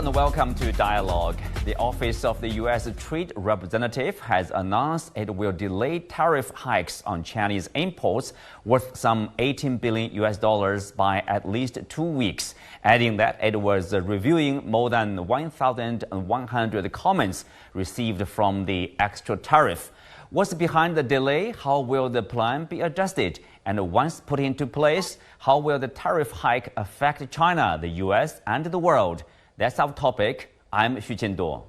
and welcome to Dialogue. The Office of the U.S. Trade Representative has announced it will delay tariff hikes on Chinese imports worth some $18 billion by at least 2 weeks, adding that it was reviewing more than 1,100 comments received from the extra tariff. What's behind the delay? How will the plan be adjusted? And once put into place, how will the tariff hike affect China, the U.S., and the world? That's our topic. I'm Xu Jianduo.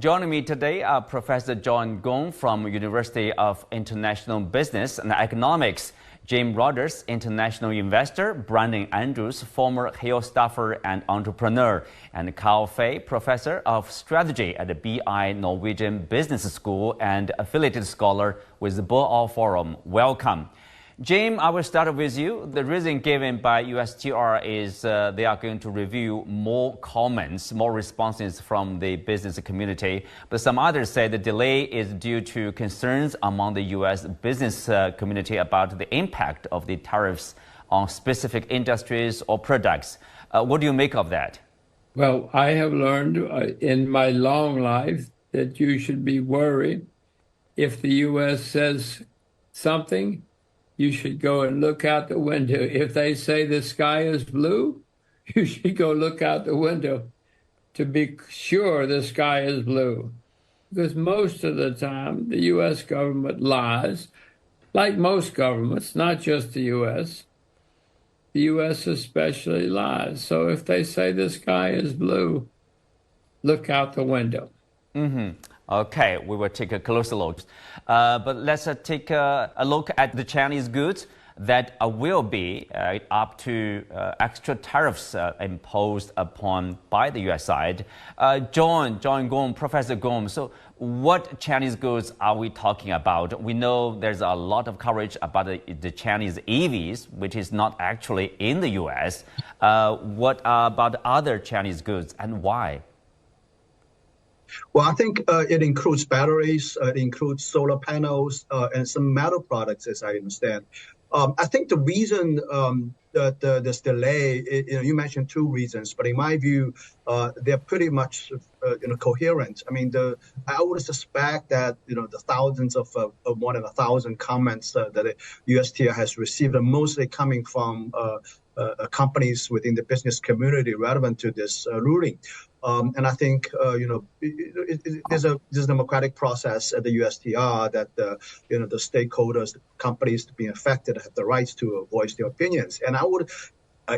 Joining me today are Professor John Gong from University of International Business and Economics, Jim Rogers, international investor, Brandon Andrews, former Hill staffer and entrepreneur, and Carl Fey, professor of strategy at the BI Norwegian Business School and affiliated scholar with the Bo Forum. Welcome. Jim, I will start with you. The reason given by USTR is they are going to review more comments, more responses from the business community. But some others say the delay is due to concerns among the U.S. business community about the impact of the tariffs on specific industries or products. What do you make of that? Well, I have learned in my long life that you should be worried if the U.S. says something. You should go and look out the window. If they say the sky is blue, you should go look out the window to be sure the sky is blue. Because most of the time, the U.S. government lies, like most governments, not just the U.S. The U.S. especially lies. So if they say the sky is blue, look out the window. Okay, we will take a closer look. But let's take a look at the Chinese goods that will be up to extra tariffs imposed upon by the U.S. side. John Gong, Professor Gong, so what Chinese goods are we talking about? We know there's a lot of coverage about the Chinese EVs, which is not actually in the U.S. What about other Chinese goods and why? Well, I think it includes batteries, it includes solar panels, and some metal products, as I understand. I think the reason this delay, you mentioned two reasons, but in my view, they're pretty much coherent. I mean, I would suspect that the thousands of more than 1,000 comments that the USTR has received are mostly coming from companies within the business community relevant to this ruling. And I think, there's a democratic process at the USTR that, the stakeholders, the companies being affected have the rights to voice their opinions. And I would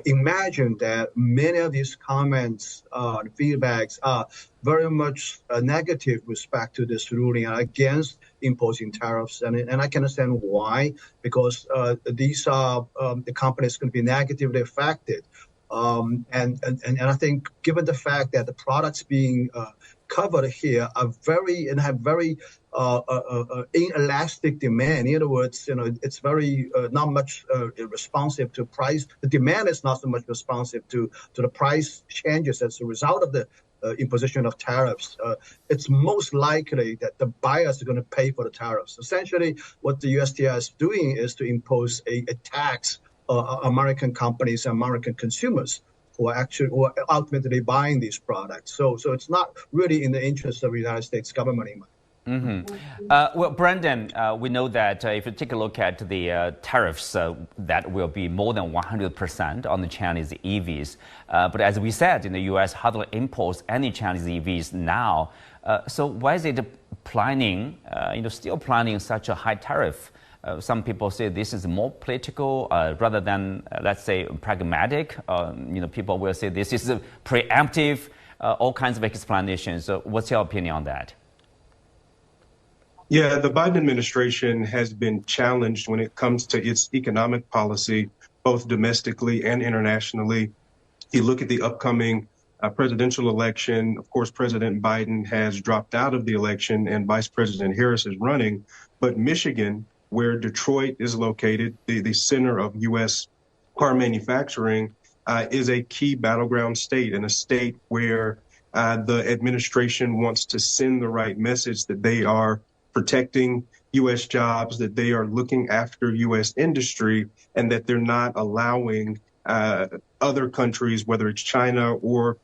imagine that many of these comments, feedbacks are very much negative with respect to this ruling and against imposing tariffs. And I can understand why, because these are the companies going to be negatively affected. And I think given the fact that the products being covered here are have very inelastic demand. In other words, it's very not much responsive to price. The demand is not so much responsive to the price changes as a result of the imposition of tariffs. It's most likely that the buyers are going to pay for the tariffs. Essentially, what the USTR is doing is to impose a tax American companies and American consumers who are ultimately buying these products. So it's not really in the interest of the United States government. Well, Brandon, we know that if you take a look at the tariffs, that will be more than 100% on the Chinese EVs. But as we said, in the U.S., hardly imports any Chinese EVs now. So why is it planning, still planning such a high tariff? Some people say this is more political rather than, let's say, pragmatic. People will say this is preemptive, all kinds of explanations. So what's your opinion on that? Yeah, the Biden administration has been challenged when it comes to its economic policy, both domestically and internationally. You look at the upcoming presidential election. Of course, President Biden has dropped out of the election and Vice President Harris is running. But Michigan, where Detroit is located, the center of U.S. car manufacturing, is a key battleground state and a state where the administration wants to send the right message that they are protecting U.S. jobs, that they are looking after U.S. industry, and that they're not allowing other countries, whether it's China or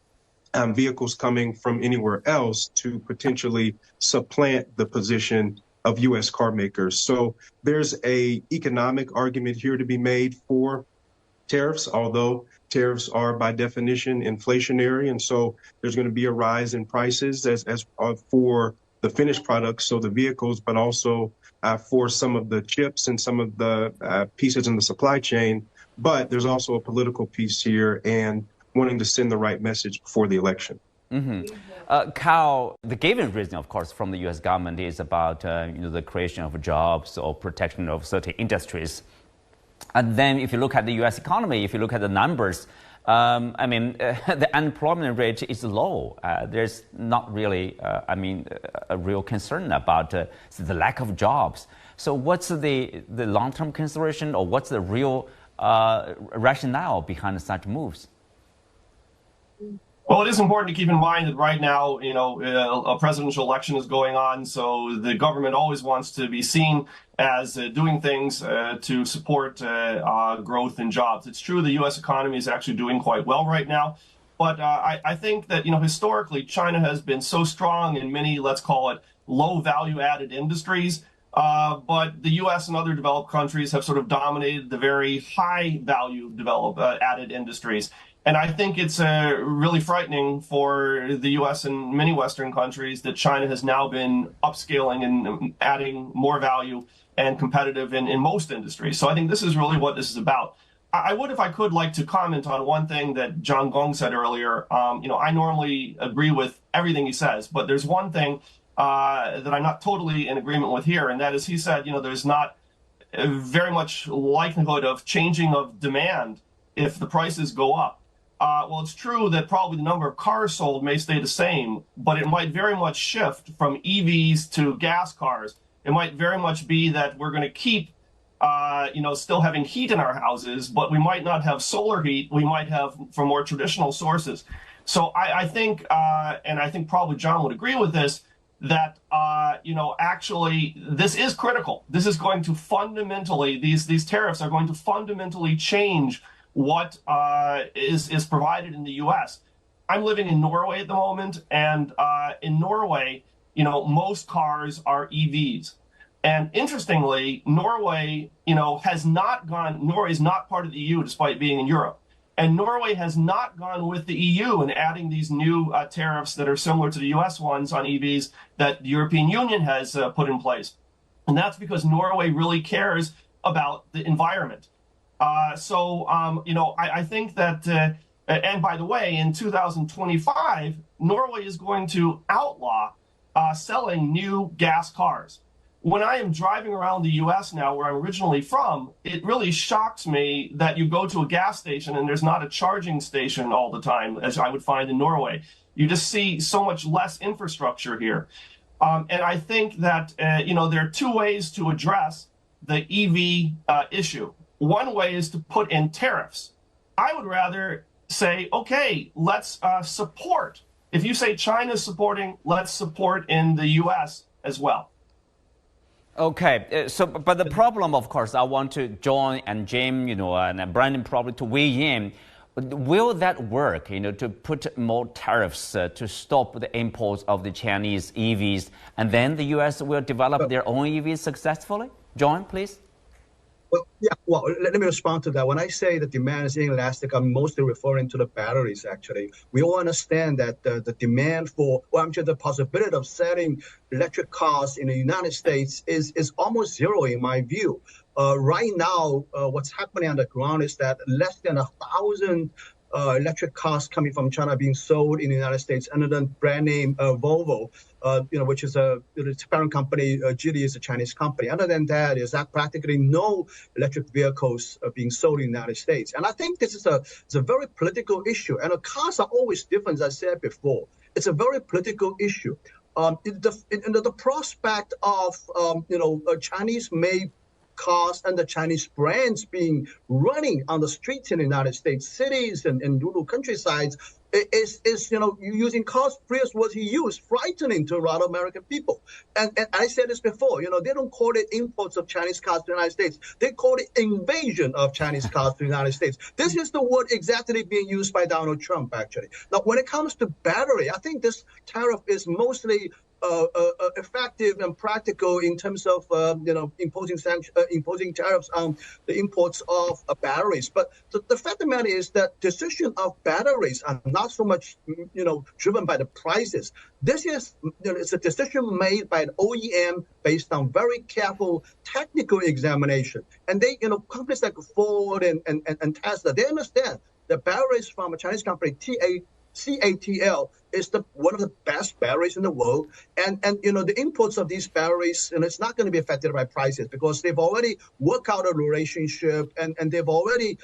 vehicles coming from anywhere else, to potentially supplant the position of U.S. car makers. So there's a economic argument here to be made for tariffs, although tariffs are by definition inflationary. And so there's going to be a rise in prices as for the finished products, so the vehicles, but also for some of the chips and some of the pieces in the supply chain. But there's also a political piece here and wanting to send the right message before the election. Carl, the given reason, of course, from the U.S. government is about the creation of jobs or protection of certain industries. And then if you look at the U.S. economy, if you look at the numbers, the unemployment rate is low. There's not really, a real concern about the lack of jobs. So what's the long-term consideration, or what's the real rationale behind such moves? Well, it is important to keep in mind that right now, a presidential election is going on, so the government always wants to be seen as doing things to support growth and jobs. It's true the U.S. economy is actually doing quite well right now, but I think that, historically, China has been so strong in many, let's call it, low value-added industries, but the U.S. and other developed countries have sort of dominated the very high value added industries. And I think it's really frightening for the U.S. and many Western countries that China has now been upscaling and adding more value and competitive in most industries. So I think this is really what this is about. I would, if I could, like to comment on one thing that John Gong said earlier. I normally agree with everything he says, but there's one thing that I'm not totally in agreement with here, and that is he said, there's not very much likelihood of changing of demand if the prices go up. Well, it's true that probably the number of cars sold may stay the same, but it might very much shift from EVs to gas cars. It might very much be that we're going to keep, still having heat in our houses, but we might not have solar heat. We might have from more traditional sources. So I think, and I think probably John would agree with this, that, actually this is critical. This is going to fundamentally, these tariffs are going to fundamentally change what is provided in the U.S. I'm living in Norway at the moment, and in Norway, most cars are EVs. And interestingly, Norway, is not part of the EU despite being in Europe. And Norway has not gone with the EU in adding these new tariffs that are similar to the U.S. ones on EVs that the European Union has put in place. And that's because Norway really cares about the environment. I think that, and by the way, in 2025, Norway is going to outlaw selling new gas cars. When I am driving around the U.S. now, where I'm originally from, it really shocks me that you go to a gas station and there's not a charging station all the time, as I would find in Norway. You just see so much less infrastructure here. And I think that, there are two ways to address the EV issue. One way is to put in tariffs. I would rather say, okay, let's support. If you say China's supporting, let's support in the U.S. as well. Okay, but the problem, of course, I want to John and Jim, and Brandon probably to weigh in. Will that work, to put more tariffs to stop the imports of the Chinese EVs, and then the U.S. will develop their own EVs successfully? John, please. Well, let me respond to that. When I say the demand is inelastic, I'm mostly referring to the batteries, actually. We all understand that the demand for, the possibility of selling electric cars in the United States is almost zero, in my view. Right now, what's happening on the ground is that less than 1,000 electric cars coming from China being sold in the United States under the brand name Volvo, which is its parent company. Geely is a Chinese company. Other than that, there's practically no electric vehicles being sold in the United States. And I think this is a very political issue. And cars are always different, as I said before. It's a very political issue. The prospect of, Chinese-made cars and the Chinese brands being running on the streets in the United States, cities and rural countrysides, is using cost phrase was he used, frightening to a lot of American people. And I said this before, they don't call it imports of Chinese cars to the United States. They call it invasion of Chinese cars to the United States. This is the word exactly being used by Donald Trump, actually. Now, when it comes to battery, I think this tariff is mostly effective and practical in terms of imposing tariffs on the imports of batteries. But the fact of the matter is that decision of batteries are not so much driven by the prices. This is it's a decision made by an OEM based on very careful technical examination. And they companies like Ford and Tesla, they understand the batteries from a Chinese company, CATL, is one of the best batteries in the world, and the imports of these batteries, it's not going to be affected by prices because they've already worked out a relationship and they've already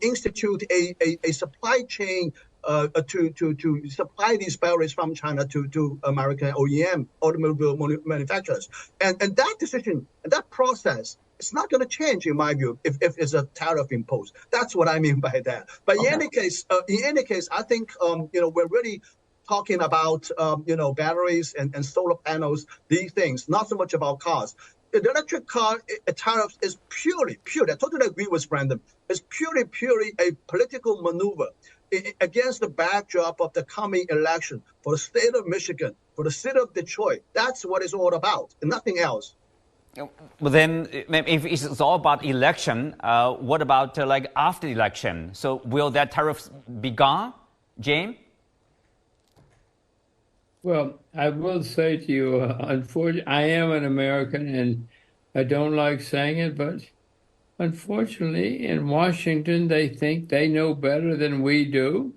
instituted a supply chain to supply these batteries from China to American OEM automobile manufacturers, and that decision and that process. It's not going to change, in my view, if it's a tariff imposed. That's what I mean by that. But in any case, I think we're really talking about batteries and solar panels, these things, not so much about cars. The electric car tariffs is purely. I totally agree with Brandon. It's purely a political maneuver against the backdrop of the coming election for the state of Michigan, for the city of Detroit. That's what it's all about, and nothing else. But then, if it's all about election, what about after the election? So will that tariff be gone, James? Well, I will say to you, unfortunately, I am an American, and I don't like saying it, but unfortunately, in Washington, they think they know better than we do.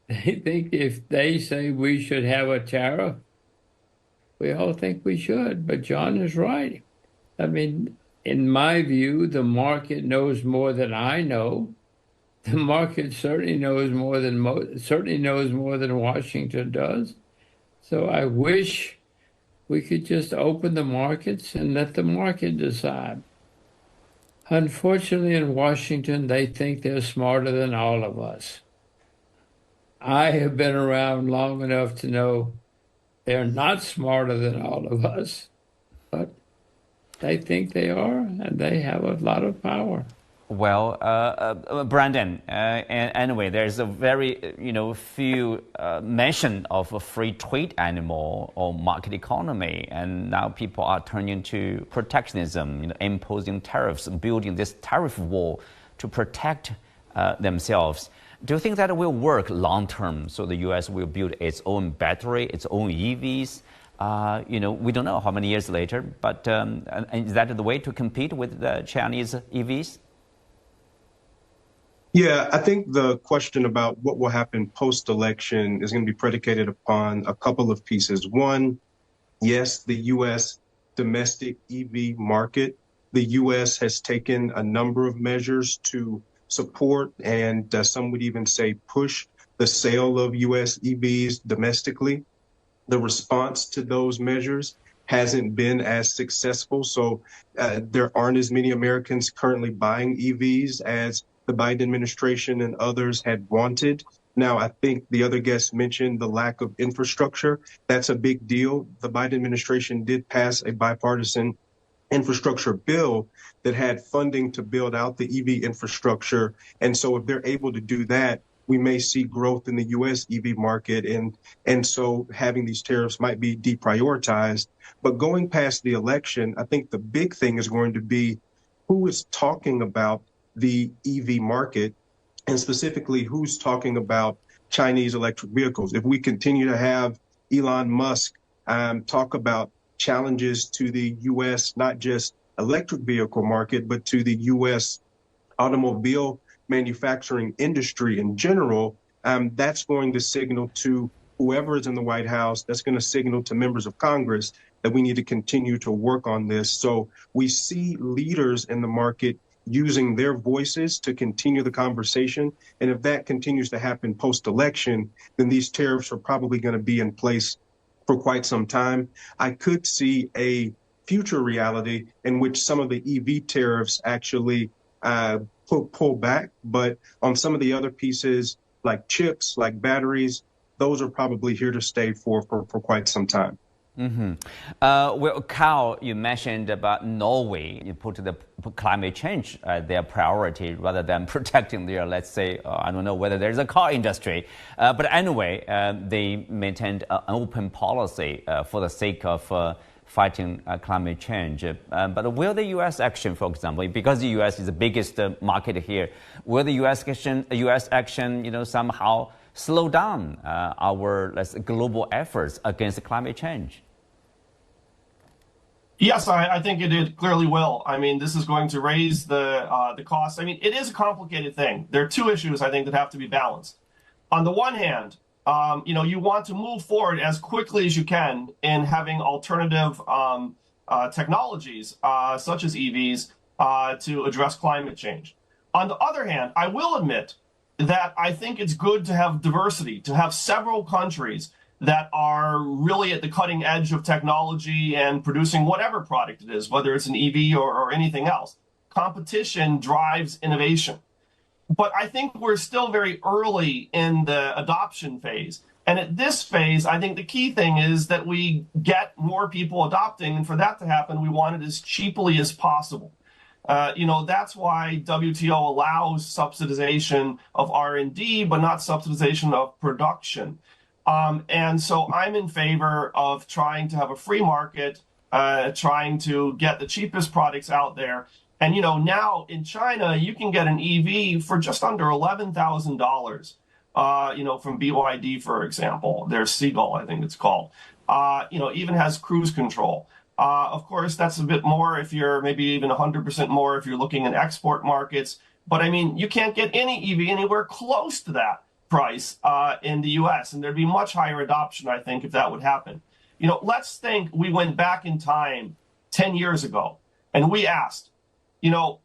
They think if they say we should have a tariff, we all think we should. But John is right. I mean, in my view, the market knows more than I know. The market certainly knows more than Washington does. So I wish we could just open the markets and let the market decide. Unfortunately, in Washington, they think they're smarter than all of us. I have been around long enough to know they're not smarter than all of us, but they think they are, and they have a lot of power. Well, Brandon, anyway, there's a very few mention of a free trade anymore or market economy, and now people are turning to protectionism, imposing tariffs, building this tariff wall to protect themselves. Do you think that will work long term? So the U.S. will build its own battery, its own EVs. We don't know how many years later, but is that the way to compete with the Chinese EVs? Yeah, I think the question about what will happen post-election is going to be predicated upon a couple of pieces. One, yes, the U.S. domestic EV market. The U.S. has taken a number of measures to support and some would even say push the sale of U.S. EVs domestically. The response to those measures hasn't been as successful. So there aren't as many Americans currently buying EVs as the Biden administration and others had wanted. Now, I think the other guests mentioned the lack of infrastructure. That's a big deal. The Biden administration did pass a bipartisan infrastructure bill that had funding to build out the EV infrastructure. And so if they're able to do that, we may see growth in the U.S. EV market. And so having these tariffs might be deprioritized. But going past the election, I think the big thing is going to be who is talking about the EV market, and specifically who's talking about Chinese electric vehicles. If we continue to have Elon Musk talk about challenges to the U.S., not just electric vehicle market, but to the U.S. automobile manufacturing industry in general, that's going to signal to whoever is in the White House, that's going to signal to members of Congress that we need to continue to work on this. So we see leaders in the market using their voices to continue the conversation. And if that continues to happen post-election, then these tariffs are probably going to be in place for quite some time. I could see a future reality in which some of the EV tariffs actually pull back. But on some of the other pieces, like chips, like batteries, those are probably here to stay for quite some time. Mm-hmm. Well, Carl, you mentioned about Norway. You put the climate change their priority rather than protecting their, let's say, I don't know whether there's a car industry. But anyway, they maintained an open policy for the sake of fighting climate change. But will the U.S. action, for example, because the U.S. is the biggest market here, will the U.S. action, somehow slow down our global efforts against climate change? Yes, I think it clearly will. I mean, this is going to raise the cost. I mean, it is a complicated thing. There are two issues, I think, that have to be balanced. On the one hand, you want to move forward as quickly as you can in having alternative technologies, such as EVs, to address climate change. On the other hand, I will admit that I think it's good to have diversity, to have several countries that are really at the cutting edge of technology and producing whatever product it is, whether it's an EV or anything else. Competition drives innovation. But I think we're still very early in the adoption phase. And at this phase, I think the key thing is that we get more people adopting. And for that to happen, we want it as cheaply as possible. That's why WTO allows subsidization of R&D, but not subsidization of production. And so I'm in favor of trying to have a free market, trying to get the cheapest products out there. And, now in China, you can get an EV for just under $11,000, from BYD, for example. There's Seagull, I think it's called, even has cruise control. Of course, that's a bit more if you're maybe even 100% more if you're looking at export markets. But I mean, you can't get any EV anywhere close to that price in the US. And there'd be much higher adoption, I think, if that would happen. Let's think we went back in time 10 years ago and we asked,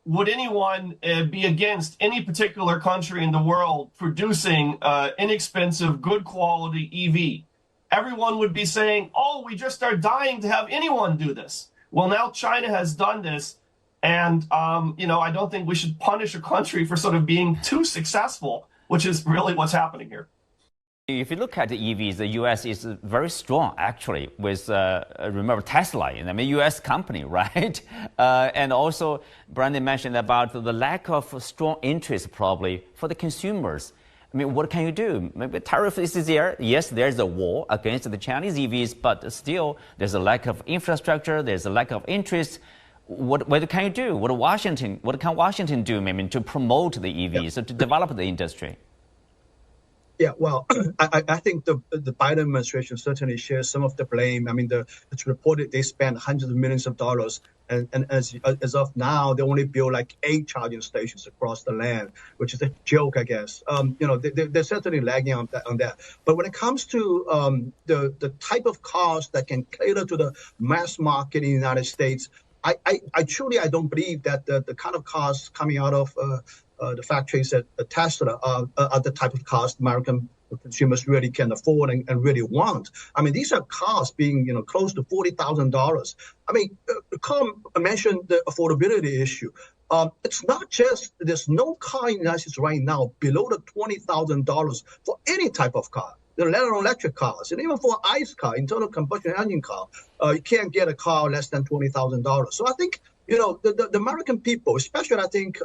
would anyone be against any particular country in the world producing inexpensive, good quality EV? Everyone would be saying, oh, we just are dying to have anyone do this. Well, now China has done this. And, I don't think we should punish a country for sort of being too successful, which is really what's happening here. If you look at the EVs, the U.S. is very strong, actually, with, remember, Tesla, U.S. company, right? And also, Brandon mentioned about the lack of strong interest, probably, for the consumers. What can you do? Maybe tariff is there. Yes, there's a war against the Chinese EVs, but still, there's a lack of infrastructure, there's a lack of interest. What can you do? What can Washington do, to promote the EVs, to develop the industry? Yeah, well, I think the Biden administration certainly shares some of the blame. It's reported they spent hundreds of millions of dollars, and as of now, they only build like 8 charging stations across the land, which is a joke, I guess. They're certainly lagging on that. But when it comes to the type of cars that can cater to the mass market in the United States, I truly don't believe that the kind of cars coming out of the factories at Tesla are the type of cars American consumers really can afford and really want. These are cars being, close to $40,000. Carl mentioned the affordability issue. It's not just, there's no car in the United States right now below the $20,000 for any type of car, let alone electric cars. And even for ICE car, internal combustion engine car, you can't get a car less than $20,000. So I think, the American people, especially, I think,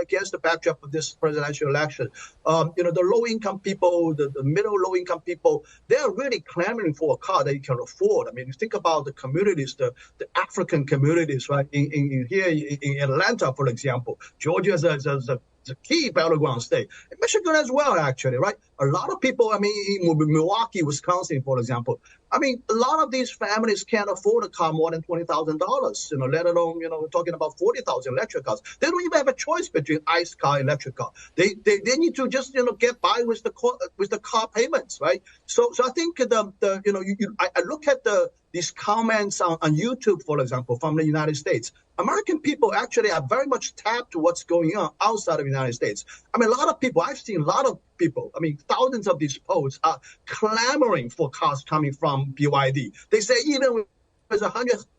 against the backdrop of this presidential election, the low-income people, the middle low-income people, they're really clamoring for a car that you can afford. You think about the communities, the African communities, right? In here in Atlanta, for example, Georgia is a key battleground state. In Michigan as well, actually, right? A lot of people, in Milwaukee, Wisconsin, for example, a lot of these families can't afford a car more than $20,000, let alone, we're talking about 40,000 electric cars. They don't even have a choice between ICE car and electric car. They need to just, get by with the car payments, right? So I think I look at these comments on YouTube, for example, from the United States. American people actually are very much tapped to what's going on outside of the United States. A lot of people, I've seen a lot of people, thousands of these posts are clamoring for cars coming from BYD. They say even with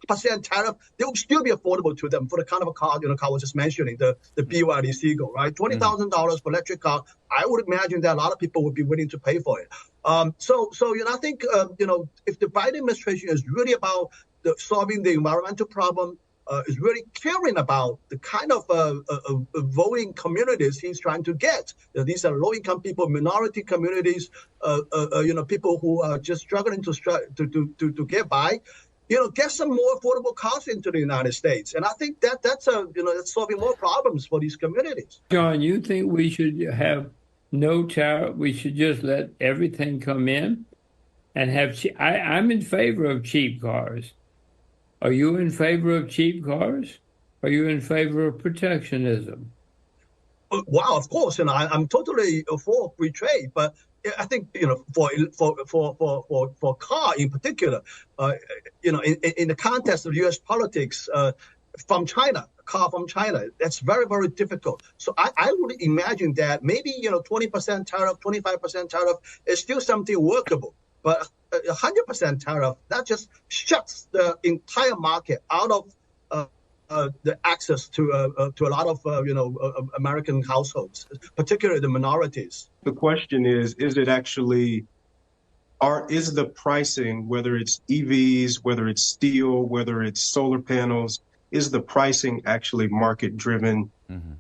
tariff, they will still be affordable to them for the kind of a car, Carl was just mentioning, the BYD Seagull, right? $20,000 for electric car. I would imagine that a lot of people would be willing to pay for it. So I think, if the Biden administration is really about solving the environmental problem, is really caring about the kind of voting communities he's trying to get. These are low-income people, minority communities, people who are just struggling to get by. Get some more affordable cars into the United States, and I think that's solving more problems for these communities. John, you think we should have no tariff? We should just let everything come in and have. I'm in favor of cheap cars. Are you in favor of cheap cars? Are you in favor of protectionism? Wow, of course, I'm totally for free trade, but I think for car in particular, in the context of U.S. politics, from China, car from China, that's very, very difficult. So I would imagine that maybe 20% tariff, 25% tariff is still something workable, but 100% tariff, that just shuts the entire market out of the access to a lot of American households, particularly the minorities. The question is it actually, is the pricing, whether it's EVs, whether it's steel, whether it's solar panels, is the pricing actually market driven?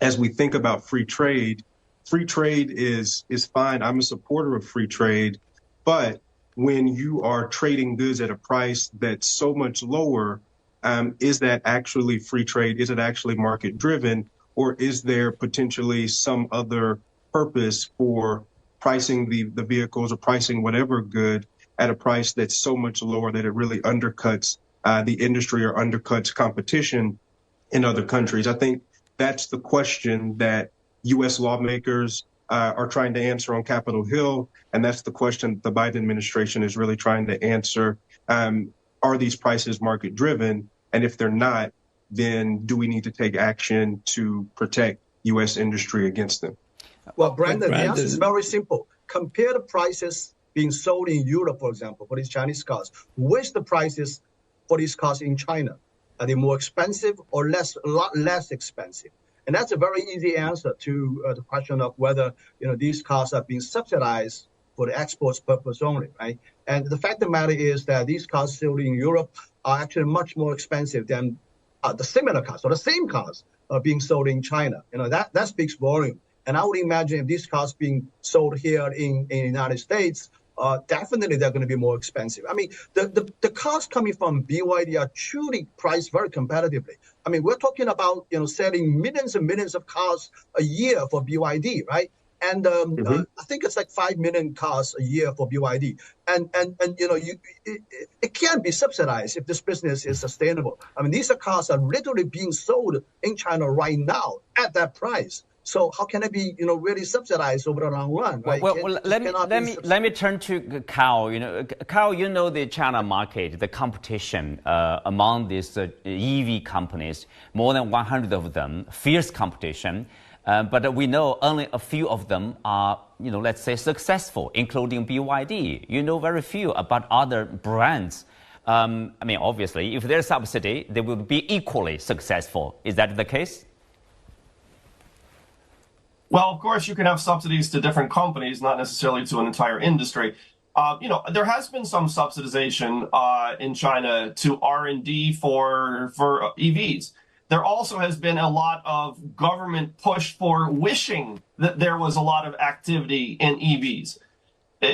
As we think about free trade is fine. I'm a supporter of free trade, but when you are trading goods at a price that's so much lower, is that actually free trade? Is it actually market driven? Or is there potentially some other purpose for pricing the vehicles or pricing whatever good at a price that's so much lower that it really undercuts the industry or undercuts competition in other countries? I think that's the question that U.S. lawmakers are trying to answer on Capitol Hill, and that's the question the Biden administration is really trying to answer. Are these prices market driven? And if they're not, then do we need to take action to protect U.S. industry against them? Well, Brandon, the answer is very simple. Compare the prices being sold in Europe, for example, for these Chinese cars, with the prices for these cars in China. Are they more expensive or a lot less expensive? And that's a very easy answer to the question of whether these cars are being subsidized for the exports purpose only, right? And the fact of the matter is that these cars sold in Europe are actually much more expensive than the similar cars or the same cars being sold in China. That speaks volume. And I would imagine if these cars being sold here in the United States, definitely they're going to be more expensive. I mean, the cars coming from BYD are truly priced very competitively. I mean, we're talking about selling millions and millions of cars a year for BYD, right? And I think it's like 5 million cars a year for BYD. And it can't be subsidized if this business is sustainable. I mean, these cars are literally being sold in China right now at that price. So how can it be, really subsidized over the long run? Right? Well, let me turn to Carl. Carl, the China market, the competition among these EV companies, more than 100 of them, fierce competition. But we know only a few of them are, let's say, successful, including BYD. Very few about other brands. I mean, obviously, if there's subsidy, they will be equally successful. Is that the case? Well, of course, you can have subsidies to different companies, not necessarily to an entire industry. There has been some subsidization in China to R&D for EVs. There also has been a lot of government push for wishing that there was a lot of activity in EVs.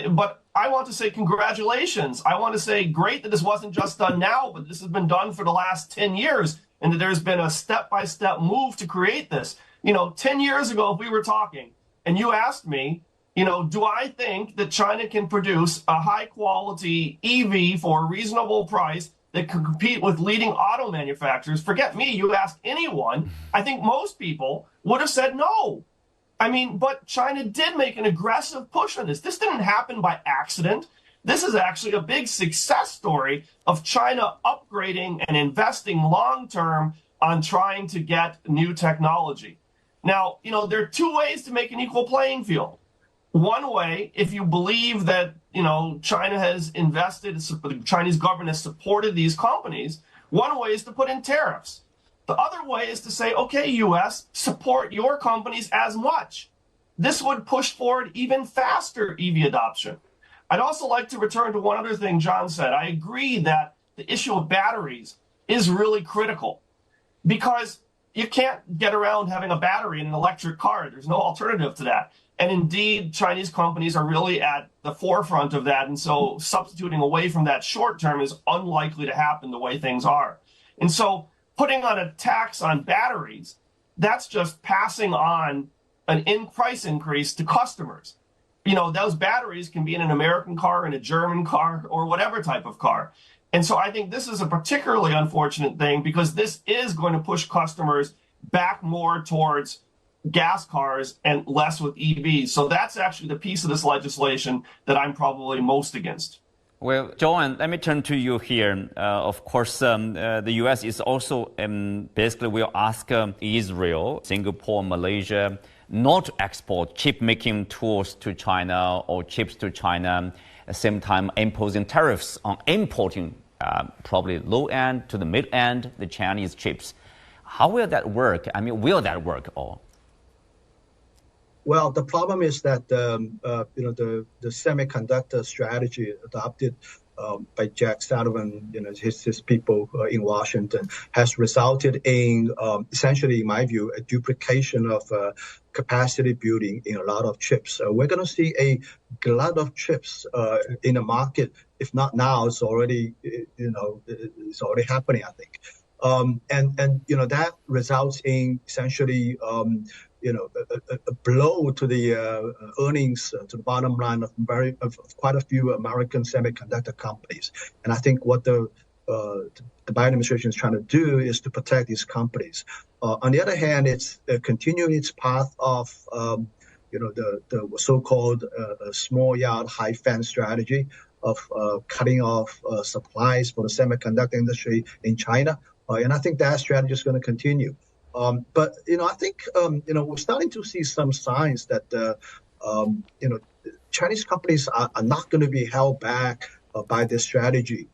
But I want to say congratulations. I want to say great that this wasn't just done now, but this has been done for the last 10 years, and that there's been a step-by-step move to create this. 10 years ago, if we were talking and you asked me, do I think that China can produce a high-quality EV for a reasonable price that can compete with leading auto manufacturers? Forget me, you ask anyone, I think most people would have said no. I mean, but China did make an aggressive push on this. This didn't happen by accident. This is actually a big success story of China upgrading and investing long-term on trying to get new technology. Now, there are two ways to make an equal playing field. One way, if you believe that, China has invested, the Chinese government has supported these companies, One way is to put in tariffs. The other way is to say, okay, US, support your companies as much. This would push forward even faster EV adoption. I'd also like to return to one other thing John said. I agree that the issue of batteries is really critical because you can't get around having a battery in an electric car. There's no alternative to that. And indeed, Chinese companies are really at the forefront of that. And so substituting away from that short term is unlikely to happen the way things are. And so putting on a tax on batteries, that's just passing on an price increase to customers. You know, those batteries can be in an American car, in a German car, or whatever type of car. And so I think this is a particularly unfortunate thing because this is going to push customers back more towards gas cars and less with EVs. So that's actually the piece of this legislation that I'm probably most against. Well, John, let me turn to you here. Of course, the U.S. is also basically will ask Israel, Singapore, Malaysia not to export chip-making tools to China or chips to China, at the same time imposing tariffs on importing probably low-end to the mid-end, the Chinese chips. How will that work? I mean, will that work all? Well, the problem is that the semiconductor strategy adopted by Jack Sullivan, his people in Washington, has resulted in essentially, in my view, a duplication of capacity building in a lot of chips. We're going to see a glut of chips in the market. If not now, it's already it's already happening, I think. And that results in essentially a blow to the earnings, to the bottom line of quite a few American semiconductor companies. And I think what the Biden administration is trying to do is to protect these companies. On the other hand, it's continuing its path of the so-called small yard, high fence strategy of cutting off supplies for the semiconductor industry in China. And I think that strategy is going to continue. But I think we're starting to see some signs that Chinese companies are not going to be held back by this strategy.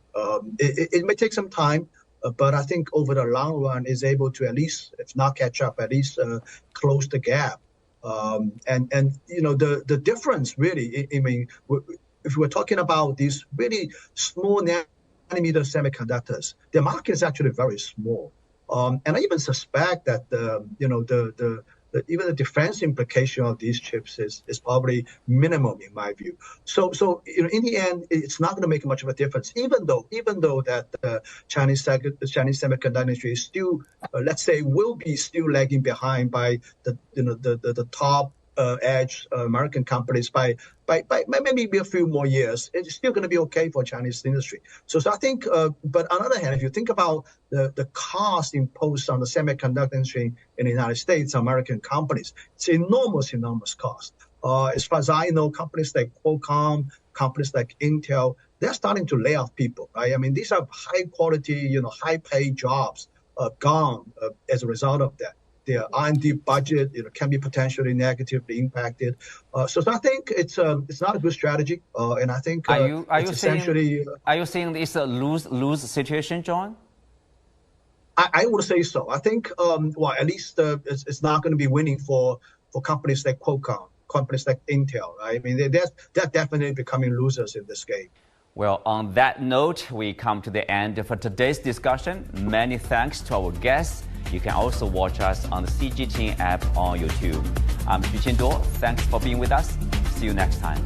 It may take some time, but I think over the long run is able to at least, if not catch up, at least close the gap. And the difference really, I mean, if we're talking about these really small nanometer semiconductors, the market is actually very small. And I even suspect that even the defense implication of these chips is probably minimum in my view. So in the end, it's not going to make much of a difference. Even though that the Chinese semiconductor industry is still, let's say, will be still lagging behind by the top edge American companies by maybe a few more years. It's still going to be okay for Chinese industry. So I think, but on the other hand, if you think about the cost imposed on the semiconductor industry in the United States, American companies, it's enormous cost. As far as I know, companies like Qualcomm, companies like Intel, they're starting to lay off people, right? I mean, these are high quality, high paid jobs gone as a result of that. Their R&D budget, can be potentially negatively impacted. So I think it's not a good strategy, and I think are you saying it's a lose situation, John? I would say so. I think at least it's not going to be winning for companies like Qualcomm, companies like Intel. Right? I mean, they're definitely becoming losers in this game. Well, on that note, we come to the end of today's discussion. Many thanks to our guests. You can also watch us on the CGTN app on YouTube. I'm Xu Qinduo. Thanks for being with us. See you next time.